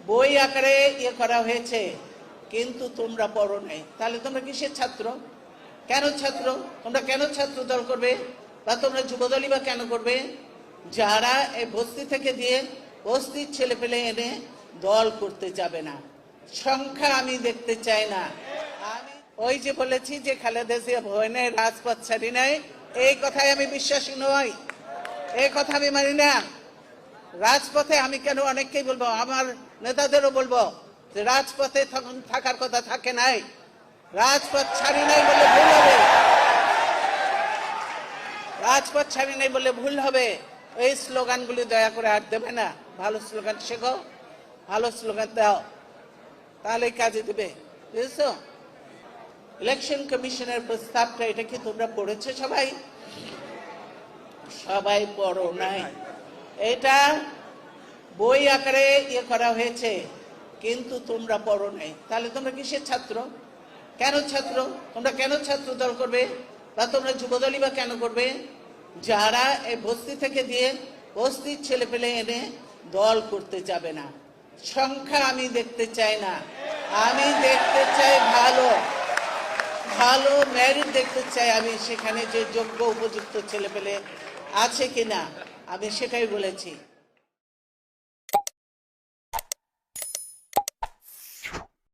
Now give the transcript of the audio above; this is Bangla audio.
বই আকারে ইয়ে করা হয়েছে, কিন্তু তোমরা পড়ো নাই। তাহলে তোমরা কিসের ছাত্র? কেন ছাত্র? তোমরা কেন ছাত্র দল করবে, বা তোমরা যুবদলই বা কেন করবে? যারা এই বস্তি থেকে দিয়ে বস্তির ছেলে পেলে এনে দল করতে যাবে না। সংখ্যা আমি দেখতে চাই না। আমি ওই যে বলেছি যে খালেদা জিয়া ভয়নে রাজপথ ছাড়ি নাই, এই কথায় আমি বিশ্বাসী নই, এই কথা আমি মানি না। রাজপথে আমি কেন অনেককেই বলবো, আমার নেতাদেরও বলবো যে রাজপথে তখন থাকার কথা থাকে নাই, রাজপথ ছাড়ি নাই বলে ভুল হবে, রাজপথ ছাড়ি নাই বলে ভুল হবে। এই স্লোগানগুলি দয়া করে আর দেবে না। ভালো স্লোগান শেখো, ভালো স্লোগান দাও, তাহলে কাজে দেবে। বুঝেছো? ইলেকশন কমিশনের প্রস্তাবটা, এটা কি তোমরা পড়েছো? সবাই সবাই পড়ো নাই। এটা বই আকারে ইয়ে করা হয়েছে, কিন্তু তোমরা পড়ো নাই। তাহলে তোমরা কিসের ছাত্র? কেন ছাত্র? তোমরা কেন ছাত্র দল করবে, বা তোমরা যুবদলই বা কেন করবে? যারা এই বস্তি থেকে দিয়ে বস্তির ছেলে পেলে এনে দল করতে যাবে না। সংখ্যা আমি দেখতে চাই না। আমি দেখতে চাই ভালো ভালো মেরিট দেখতে চাই। আমি সেখানে যে যোগ্য উপযুক্ত ছেলে পেলে আছে কিনা, আমি সেটাই বলেছি।